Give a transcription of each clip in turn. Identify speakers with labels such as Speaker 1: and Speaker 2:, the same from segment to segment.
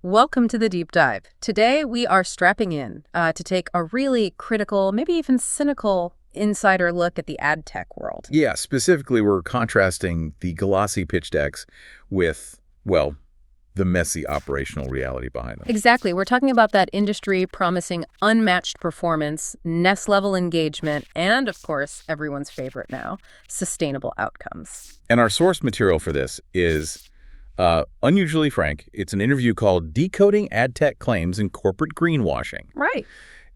Speaker 1: Welcome to the deep dive. Today, we are strapping in to take a really critical, maybe even cynical insider look at the ad tech world.
Speaker 2: Yeah, specifically, we're contrasting the glossy pitch decks with, well, the messy operational reality behind them.
Speaker 1: Exactly. We're talking about that industry promising unmatched performance, Nest-level engagement, and, of course, everyone's favorite now, sustainable outcomes.
Speaker 2: And our source material for this is unusually frank. It's an interview called Decoding AdTech Claims in Corporate Greenwashing.
Speaker 1: Right.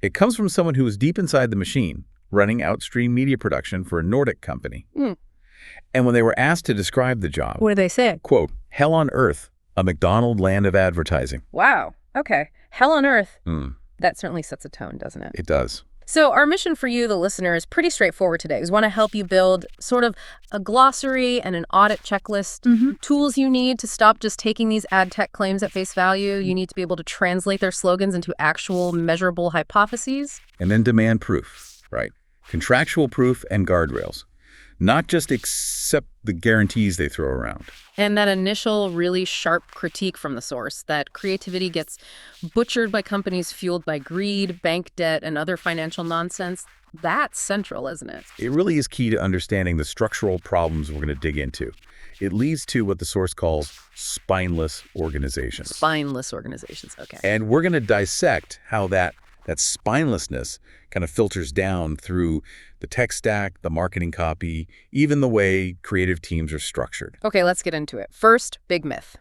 Speaker 2: It comes from someone who is deep inside the machine, running outstream media production for a Nordic company. And when they were asked to describe the job,
Speaker 1: What do they say?
Speaker 2: quote, hell on earth, a McDonald land of advertising.
Speaker 1: Wow. Okay. Hell on earth. That certainly sets a tone, doesn't it?
Speaker 2: It does.
Speaker 1: So our mission for you, the listener, is pretty straightforward today. We want to help you build sort of a glossary and an audit checklist, tools you need to stop just taking these ad tech claims at face value. You need to be able to translate their slogans into actual measurable hypotheses.
Speaker 2: And then demand proof, right? Contractual proof and guardrails. Not just accept the guarantees they throw around.
Speaker 1: And that initial really sharp critique from the source, that creativity gets butchered by companies fueled by greed, bank debt, and other financial nonsense, that's central, isn't it?
Speaker 2: It really is key to understanding the structural problems we're going to dig into. It leads to what the source calls spineless organizations.
Speaker 1: Spineless organizations, okay.
Speaker 2: And we're going to dissect how that spinelessness kind of filters down through the tech stack, the marketing copy, even the way creative teams are structured.
Speaker 1: Okay, let's get into it. First, big myth.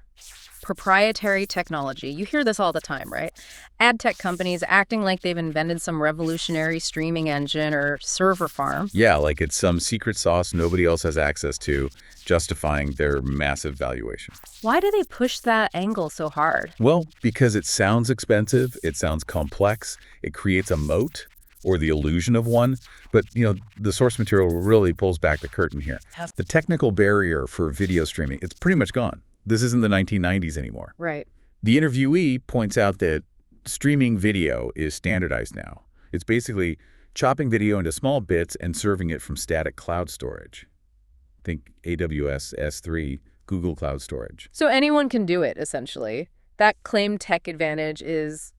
Speaker 1: Proprietary technology. You hear this all the time, right? Ad tech companies acting like they've invented some revolutionary streaming engine or server farm.
Speaker 2: Yeah, like it's some secret sauce nobody else has access to, justifying their massive valuation.
Speaker 1: Why do they push that angle so hard?
Speaker 2: Well, because it sounds expensive, it sounds complex, it creates a moat, or the illusion of one. But, the source material really pulls back the curtain here. The technical barrier for video streaming, it's pretty much gone. This isn't the 1990s anymore.
Speaker 1: Right.
Speaker 2: The interviewee points out that streaming video is standardized now. It's basically chopping video into small bits and serving it from static cloud storage. Think AWS, S3, Google Cloud Storage.
Speaker 1: So anyone can do it, essentially. That claimed tech advantage is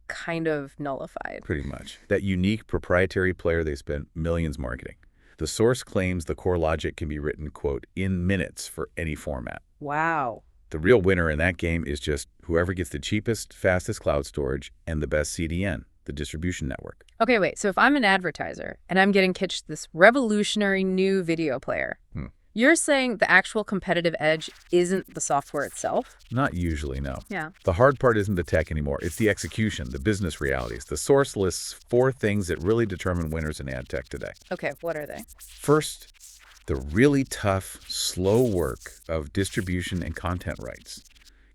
Speaker 1: kind of nullified.
Speaker 2: Pretty much. That unique proprietary player they spent millions marketing. The source claims the core logic can be written, quote, in minutes for any format.
Speaker 1: Wow.
Speaker 2: The real winner in that game is just whoever gets the cheapest, fastest cloud storage and the best CDN, the distribution network.
Speaker 1: Okay, wait. So if I'm an advertiser and I'm getting pitched this revolutionary new video player, you're saying the actual competitive edge isn't the software itself?
Speaker 2: Not usually, no.
Speaker 1: Yeah.
Speaker 2: The hard part isn't the tech anymore. It's the execution, the business realities. The source lists 4 things that really determine winners in ad tech today.
Speaker 1: Okay, what are they?
Speaker 2: First, the really tough, slow work of distribution and content rights.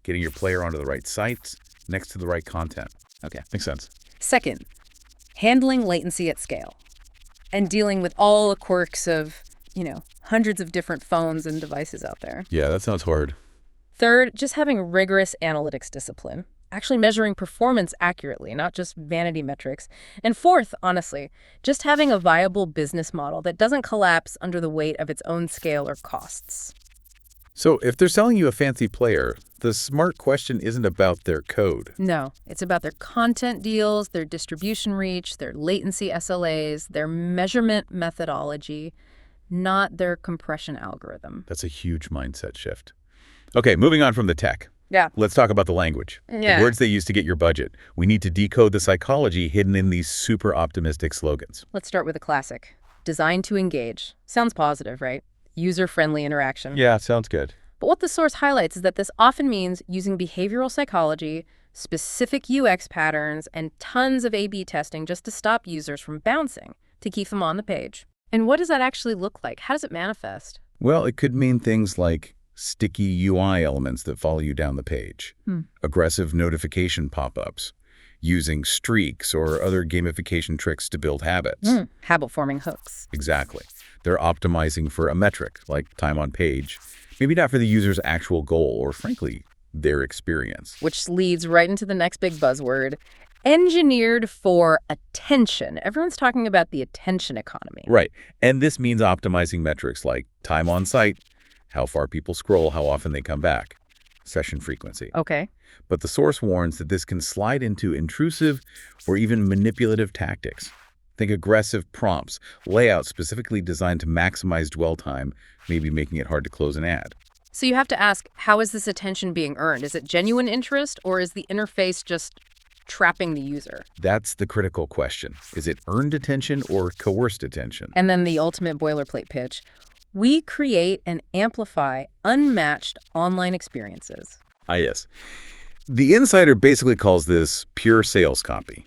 Speaker 2: Getting your player onto the right sites next to the right content.
Speaker 1: Okay.
Speaker 2: Makes sense.
Speaker 1: Second, handling latency at scale and dealing with all the quirks of, hundreds of different phones and devices out there.
Speaker 2: Yeah, that sounds hard.
Speaker 1: Third, just having rigorous analytics discipline, actually measuring performance accurately, not just vanity metrics. And fourth, honestly, just having a viable business model that doesn't collapse under the weight of its own scale or costs.
Speaker 2: So if they're selling you a fancy player, the smart question isn't about their code.
Speaker 1: No, it's about their content deals, their distribution reach, their latency SLAs, their measurement methodology, not their compression algorithm.
Speaker 2: That's a huge mindset shift. Okay, moving on from the tech.
Speaker 1: Yeah.
Speaker 2: Let's talk about the language.
Speaker 1: Yeah.
Speaker 2: The words they use to get your budget. We need to decode the psychology hidden in these super optimistic slogans.
Speaker 1: Let's start with a classic. Designed to engage. Sounds positive, right? User-friendly interaction.
Speaker 2: Yeah, sounds good.
Speaker 1: But what the source highlights is that this often means using behavioral psychology, specific UX patterns, and tons of A/B testing just to stop users from bouncing, to keep them on the page. And what does that actually look like? How does it manifest?
Speaker 2: Well, it could mean things like sticky UI elements that follow you down the page, aggressive notification pop-ups, using streaks or other gamification tricks to build habits.
Speaker 1: Habit-forming hooks.
Speaker 2: Exactly. They're optimizing for a metric, like time on page, maybe not for the user's actual goal or, frankly, their experience.
Speaker 1: Which leads right into the next big buzzword, engineered for attention. Everyone's talking about the attention economy.
Speaker 2: Right. And this means optimizing metrics like time on site, how far people scroll, how often they come back. session frequency.
Speaker 1: Okay.
Speaker 2: But the source warns that this can slide into intrusive or even manipulative tactics. Think aggressive prompts, layouts specifically designed to maximize dwell time, maybe making it hard to close an ad.
Speaker 1: So you have to ask, how is this attention being earned? Is it genuine interest, or is the interface just trapping the user?
Speaker 2: That's the critical question. Is it earned attention or coerced attention?
Speaker 1: And then the ultimate boilerplate pitch. We create and amplify unmatched online experiences.
Speaker 2: Ah, yes. The insider basically calls this pure sales copy.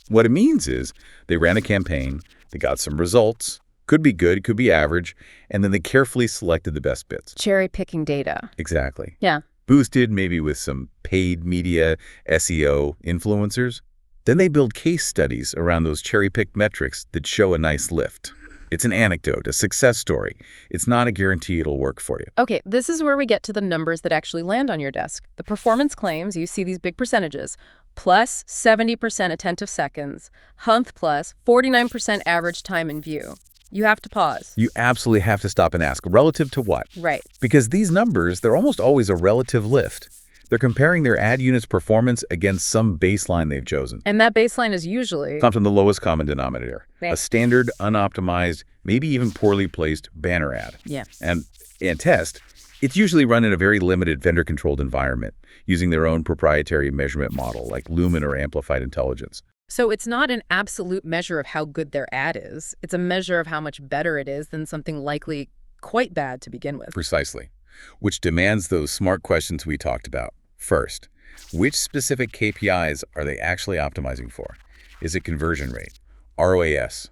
Speaker 2: What it means is they ran a campaign, they got some results, could be good, could be average, and then they carefully selected the best bits.
Speaker 1: Cherry-picking data.
Speaker 2: Exactly.
Speaker 1: Yeah.
Speaker 2: Boosted maybe with some paid media, SEO, influencers. Then they build case studies around those cherry-picked metrics that show a nice lift. It's an anecdote, a success story. It's not a guarantee it'll work for you.
Speaker 1: Okay, this is where we get to the numbers that actually land on your desk. The performance claims, you see these big percentages, plus 70% attentive seconds, Humph plus 49% average time in view. You have to pause.
Speaker 2: You absolutely have to stop and ask, relative to what?
Speaker 1: Right.
Speaker 2: Because these numbers, they're almost always a relative lift. They're comparing their ad unit's performance against some baseline they've chosen.
Speaker 1: And that baseline is usually
Speaker 2: Comes from the lowest common denominator,
Speaker 1: Right.
Speaker 2: a standard, unoptimized, maybe even poorly placed banner ad.
Speaker 1: Yeah.
Speaker 2: And in test, it's usually run in a very limited vendor-controlled environment, using their own proprietary measurement model like Lumen or Amplified Intelligence.
Speaker 1: So it's not an absolute measure of how good their ad is. It's a measure of how much better it is than something likely quite bad to begin with.
Speaker 2: Precisely. Which demands those smart questions we talked about. First, which specific KPIs are they actually optimizing for? Is it conversion rate, ROAS,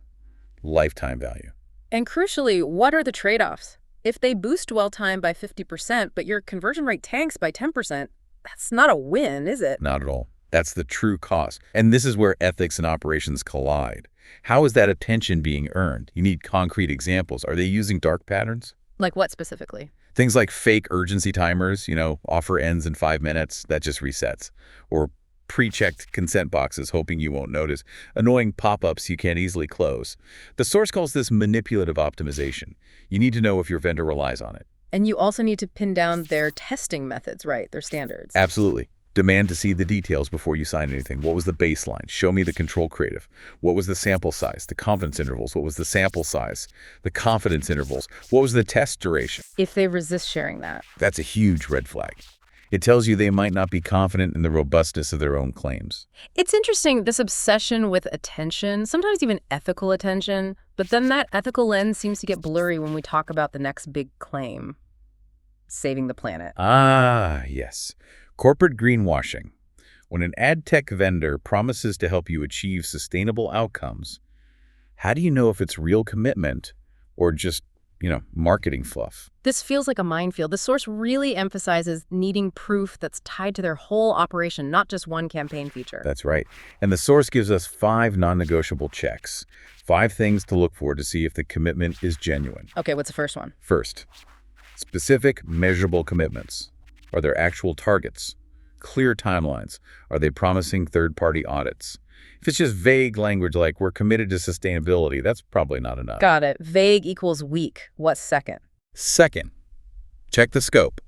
Speaker 2: lifetime value?
Speaker 1: And crucially, what are the trade-offs? If they boost dwell time by 50%, but your conversion rate tanks by 10%, that's not a win, is it?
Speaker 2: Not at all. That's the true cost. And this is where ethics and operations collide. How is that attention being earned? You need concrete examples. Are they using dark patterns?
Speaker 1: Like what specifically?
Speaker 2: Things like fake urgency timers, offer ends in 5 minutes, that just resets. Or pre-checked consent boxes hoping you won't notice. Annoying pop-ups you can't easily close. The source calls this manipulative optimization. You need to know if your vendor relies on it.
Speaker 1: And you also need to pin down their testing methods, right? Their standards.
Speaker 2: Absolutely. Demand to see the details before you sign anything. What was the baseline? Show me the control creative. What was the sample size? The confidence intervals. What was the sample size? The confidence intervals. What was the test duration?
Speaker 1: If they resist sharing that.
Speaker 2: That's a huge red flag. It tells you they might not be confident in the robustness of their own claims.
Speaker 1: It's interesting, this obsession with attention, sometimes even ethical attention, but then that ethical lens seems to get blurry when we talk about the next big claim, saving the planet.
Speaker 2: Ah, yes. Corporate greenwashing. When an ad tech vendor promises to help you achieve sustainable outcomes, how do you know if it's real commitment or just, marketing fluff?
Speaker 1: This feels like a minefield. The source really emphasizes needing proof that's tied to their whole operation, not just one campaign feature.
Speaker 2: That's right. And the source gives us 5 non-negotiable checks, 5 things to look for to see if the commitment is genuine.
Speaker 1: Okay, what's the first one?
Speaker 2: First, specific, measurable commitments. Are there actual targets? Clear timelines? Are they promising third-party audits? If it's just vague language like we're committed to sustainability, that's probably not enough.
Speaker 1: Got it. Vague equals weak. What's second?
Speaker 2: Second, check the scope.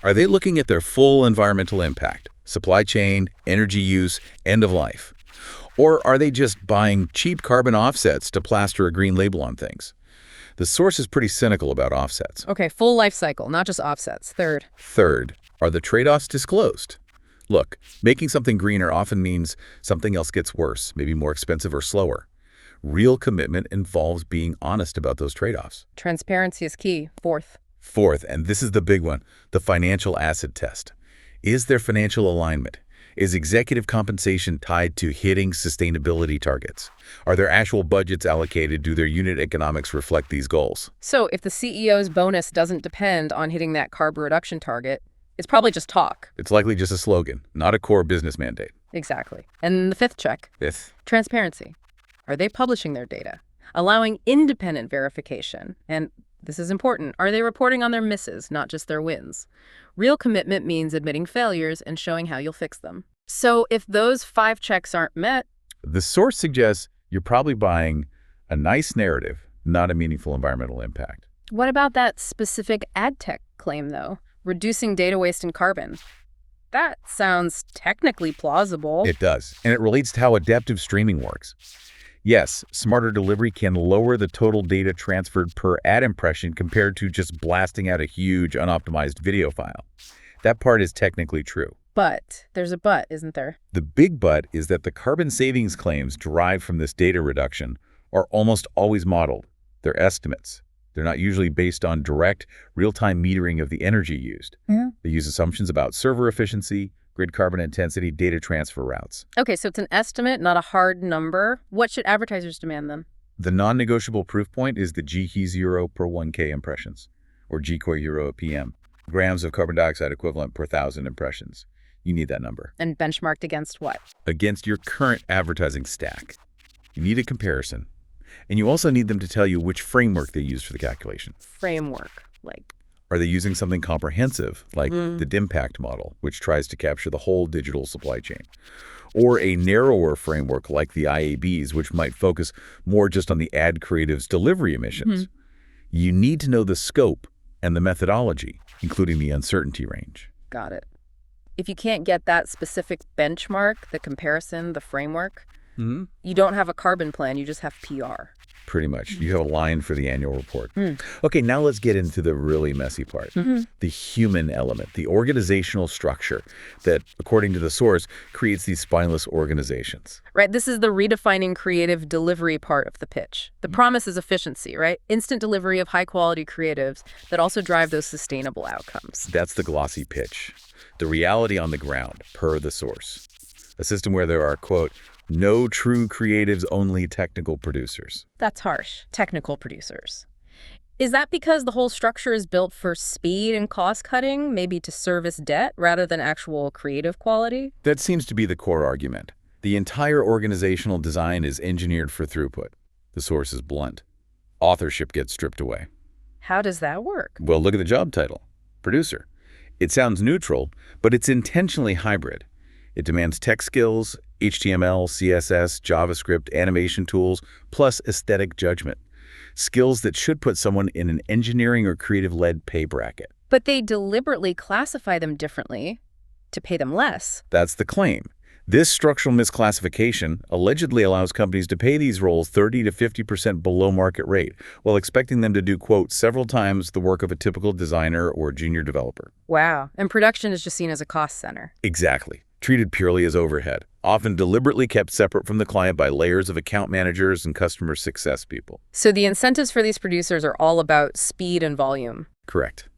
Speaker 2: Are they looking at their full environmental impact, supply chain, energy use, end of life? Or are they just buying cheap carbon offsets to plaster a green label on things? The source is pretty cynical about offsets.
Speaker 1: Okay, full life cycle, not just offsets.
Speaker 2: Third, are the trade-offs disclosed? Look, making something greener often means something else gets worse, maybe more expensive or slower. Real commitment involves being honest about those trade-offs.
Speaker 1: Transparency is key.
Speaker 2: Fourth, and this is the big one, the financial asset test. Is there financial alignment? Is executive compensation tied to hitting sustainability targets? Are there actual budgets allocated? Do their unit economics reflect these goals?
Speaker 1: So if the CEO's bonus doesn't depend on hitting that carb reduction target, it's probably just talk.
Speaker 2: It's likely just a slogan, not a core business mandate.
Speaker 1: Exactly. And the fifth check.
Speaker 2: Fifth,
Speaker 1: Transparency. Are they publishing their data? Allowing independent verification. And this is important. Are they reporting on their misses, not just their wins? Real commitment means admitting failures and showing how you'll fix them. So if those 5 checks aren't met,
Speaker 2: the source suggests you're probably buying a nice narrative, not a meaningful environmental impact.
Speaker 1: what about that specific AdTech claim, though? reducing data waste and carbon. That sounds technically plausible.
Speaker 2: It does, and it relates to how adaptive streaming works. Yes, smarter delivery can lower the total data transferred per ad impression compared to just blasting out a huge unoptimized video file. That part is technically true.
Speaker 1: But there's a but, isn't there?
Speaker 2: The big but is that the carbon savings claims derived from this data reduction are almost always modeled. They're estimates. They're not usually based on direct, real-time metering of the energy used. They use assumptions about server efficiency, grid carbon intensity, data transfer routes.
Speaker 1: Okay, so it's an estimate, not a hard number. What should advertisers demand then?
Speaker 2: The non-negotiable proof point is the GKI euro per 1K impressions, or GKI euro a PM, grams of carbon dioxide equivalent per 1,000 impressions. You need that number.
Speaker 1: And benchmarked against what?
Speaker 2: Against your current advertising stack. You need a comparison. And you also need them to tell you which framework they use for the calculation.
Speaker 1: Framework, like?
Speaker 2: Are they using something comprehensive, like the DIMPACT model, which tries to capture the whole digital supply chain? Or a narrower framework like the IABs, which might focus more just on the ad creative's delivery emissions? You need to know the scope and the methodology, including the uncertainty range.
Speaker 1: Got it. If you can't get that specific benchmark, the comparison, the framework, you don't have a carbon plan, you just have PR.
Speaker 2: Pretty much. You have a line for the annual report. Okay, now let's get into the really messy part. The human element, the organizational structure that, according to the source, creates these spineless organizations.
Speaker 1: Right, this is the redefining creative delivery part of the pitch. The promise is efficiency, right? Instant delivery of high-quality creatives that also drive those sustainable outcomes.
Speaker 2: That's the glossy pitch. The reality on the ground, per the source. A system where there are, quote, no true creatives, only technical producers.
Speaker 1: That's harsh. Technical producers. Is that because the whole structure is built for speed and cost cutting, maybe to service debt rather than actual creative quality?
Speaker 2: That seems to be the core argument. The entire organizational design is engineered for throughput. The source is blunt. Authorship gets stripped away.
Speaker 1: How does that work?
Speaker 2: Well, look at the job title, producer. It sounds neutral, but it's intentionally hybrid. It demands tech skills, HTML, CSS, JavaScript, animation tools, plus aesthetic judgment. Skills that should put someone in an engineering or creative-led pay bracket.
Speaker 1: But they deliberately classify them differently to pay them less.
Speaker 2: That's the claim. This structural misclassification allegedly allows companies to pay these roles 30 to 50% below market rate, while expecting them to do, quote, several times the work of a typical designer or junior developer.
Speaker 1: Wow. And production is just seen as a cost center.
Speaker 2: Exactly. Treated purely as overhead, often deliberately kept separate from the client by layers of account managers and customer success people.
Speaker 1: So the incentives for these producers are all about speed and volume.
Speaker 2: Correct.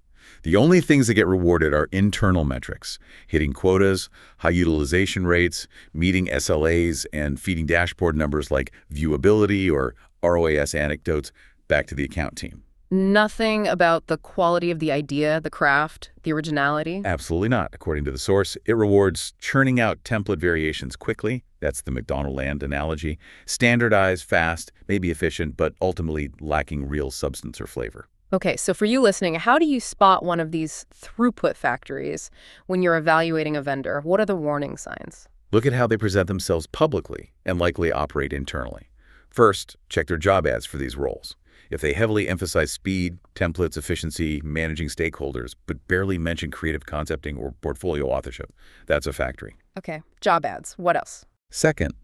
Speaker 2: The only things that get rewarded are internal metrics, hitting quotas, high utilization rates, meeting SLAs, and feeding dashboard numbers like viewability or ROAS anecdotes back to the account team.
Speaker 1: Nothing about the quality of the idea, the craft, the originality?
Speaker 2: Absolutely not. According to the source, it rewards churning out template variations quickly. That's the McDonaldland analogy. Standardized, fast, maybe efficient, but ultimately lacking real substance or flavor.
Speaker 1: Okay, so for you listening, how do you spot one of these throughput factories when you're evaluating a vendor? What are the warning signs?
Speaker 2: Look at how they present themselves publicly and likely operate internally. First, check their job ads for these roles. If they heavily emphasize speed, templates, efficiency, managing stakeholders, but barely mention creative concepting or portfolio authorship, that's a factory.
Speaker 1: Okay, job ads. What else?
Speaker 2: Second,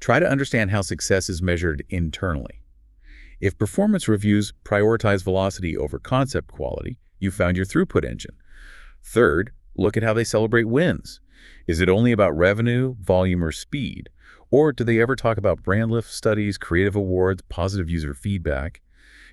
Speaker 2: try to understand how success is measured internally. If performance reviews prioritize velocity over concept quality, you found your throughput engine. Third, look at how they celebrate wins. Is it only about revenue, volume, or speed? Or do they ever talk about brand lift studies, creative awards, positive user feedback?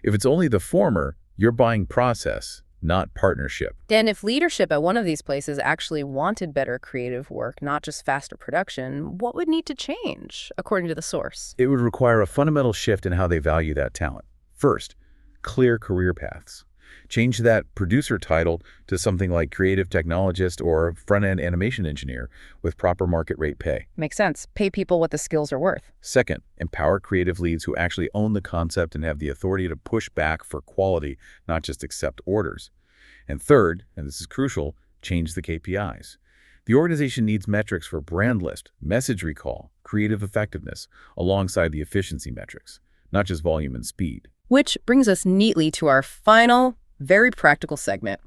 Speaker 2: If it's only the former, you're buying process, not partnership.
Speaker 1: Dan, if leadership at one of these places actually wanted better creative work, not just faster production, what would need to change, according to the source?
Speaker 2: It would require a fundamental shift in how they value that talent. First, clear career paths. Change that producer title to something like creative technologist or front-end animation engineer with proper market rate pay.
Speaker 1: Makes sense. Pay people what the skills are worth.
Speaker 2: Second, empower creative leads who actually own the concept and have the authority to push back for quality, not just accept orders. And third, and this is crucial, change the KPIs. The organization needs metrics for brand list, message recall, creative effectiveness, alongside the efficiency metrics, not just volume and speed.
Speaker 1: Which brings us neatly to our final, very practical segment,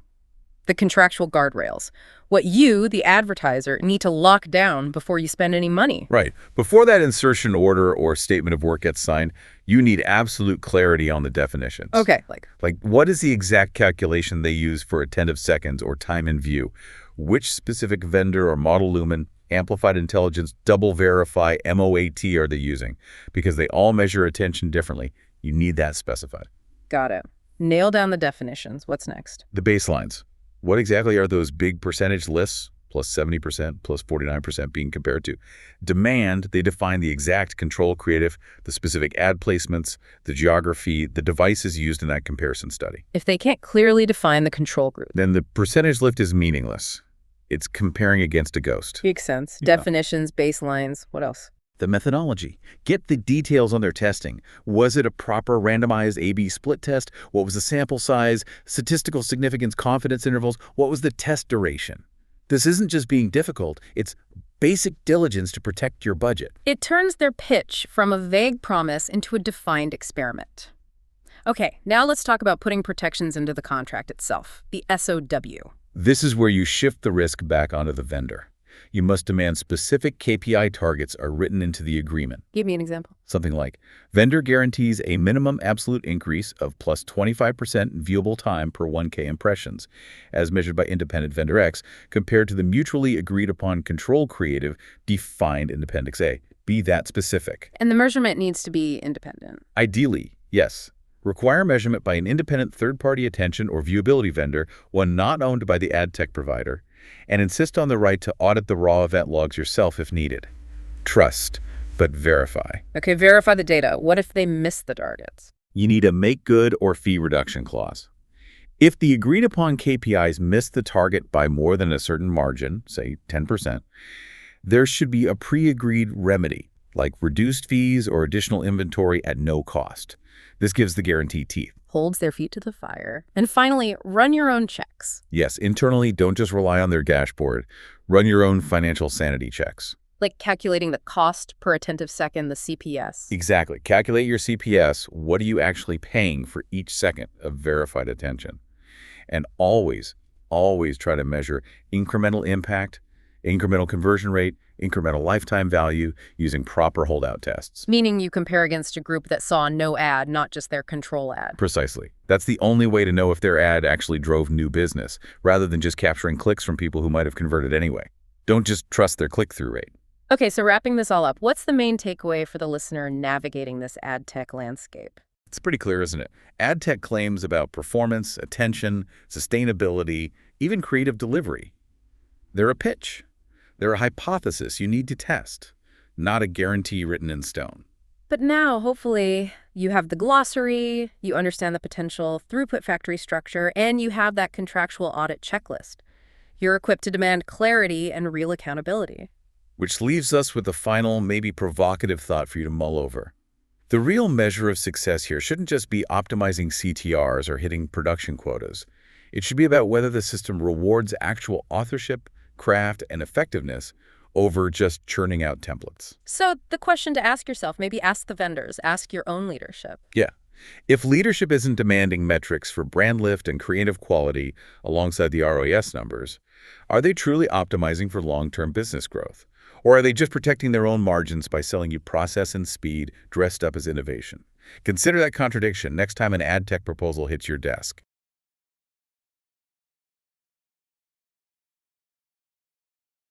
Speaker 1: The contractual guardrails. What you, the advertiser, need to lock down before you spend any money.
Speaker 2: Right. Before that insertion order or statement of work gets signed, you need absolute clarity on the definitions.
Speaker 1: Okay,
Speaker 2: Like, what is the exact calculation they use for attentive seconds or time in view? Which specific vendor or model lumen, amplified intelligence, double verify, MOAT are they using? Because they all measure attention differently. You need that specified.
Speaker 1: got it. Nail down the definitions. What's next?
Speaker 2: The baselines. What exactly are those big percentage lists, plus 70%, plus 49% being compared to? Demand, they define the exact control creative, the specific ad placements, the geography, the devices used in that comparison study.
Speaker 1: If they can't clearly define the control group.
Speaker 2: Then the percentage lift is meaningless. It's comparing against a ghost.
Speaker 1: Makes sense.
Speaker 2: Yeah.
Speaker 1: Definitions, baselines, what else?
Speaker 2: The methodology. Get the details on their testing. Was it a proper randomized A/B split test? What was the sample size? Statistical significance confidence intervals? What was the test duration? This isn't just being difficult. It's basic diligence to protect your budget.
Speaker 1: It turns their pitch from a vague promise into a defined experiment. Okay, now let's talk about putting protections into the contract itself, the SOW.
Speaker 2: This is where you shift the risk back onto the vendor. You must demand specific KPI targets are written into the agreement.
Speaker 1: Give me an example.
Speaker 2: Something like, vendor guarantees a minimum absolute increase of plus 25% in viewable time per 1K impressions, as measured by independent vendor X, compared to the mutually agreed upon control creative defined in Appendix A. Be that specific.
Speaker 1: And the measurement needs to be independent.
Speaker 2: Ideally, yes. Require measurement by an independent third-party attention or viewability vendor, one not owned by the AdTech provider, and insist on the right to audit the raw event logs yourself if needed. Trust, but verify.
Speaker 1: Okay, verify the data. What if they miss the targets?
Speaker 2: You need a make good or fee reduction clause. If the agreed upon KPIs miss the target by more than a certain margin, say 10%, there should be a pre-agreed remedy, like reduced fees or additional inventory at no cost. This gives the guarantee teeth.
Speaker 1: Holds their feet to the fire. And finally, run your own checks.
Speaker 2: Yes, internally, don't just rely on their dashboard. Run your own financial sanity checks.
Speaker 1: Like calculating the cost per attentive second, the CPS.
Speaker 2: Exactly. Calculate your CPS. What are you actually paying for each second of verified attention? And always, always try to measure incremental impact, incremental conversion rate, incremental lifetime value using proper holdout tests.
Speaker 1: Meaning you compare against a group that saw no ad, not just their control ad.
Speaker 2: Precisely. That's the only way to know if their ad actually drove new business, rather than just capturing clicks from people who might have converted anyway. Don't just trust their click-through rate.
Speaker 1: Okay, so wrapping this all up, what's the main takeaway for the listener navigating this ad tech landscape?
Speaker 2: It's pretty clear, isn't it? AdTech claims about performance, attention, sustainability, even creative delivery. They're a pitch. They're a hypothesis you need to test, not a guarantee written in stone.
Speaker 1: But now, hopefully, you have the glossary, you understand the potential throughput factory structure, and you have that contractual audit checklist. You're equipped to demand clarity and real accountability.
Speaker 2: Which leaves us with a final, maybe provocative thought for you to mull over. The real measure of success here shouldn't just be optimizing CTRs or hitting production quotas. It should be about whether the system rewards actual authorship, craft, and effectiveness over just churning out templates.
Speaker 1: So the question to ask yourself, maybe ask the vendors, ask your own leadership.
Speaker 2: Yeah. If leadership isn't demanding metrics for brand lift and creative quality alongside the ROAS numbers, are they truly optimizing for long-term business growth? Or are they just protecting their own margins by selling you process and speed dressed up as innovation? Consider that contradiction next time an ad tech proposal hits your desk.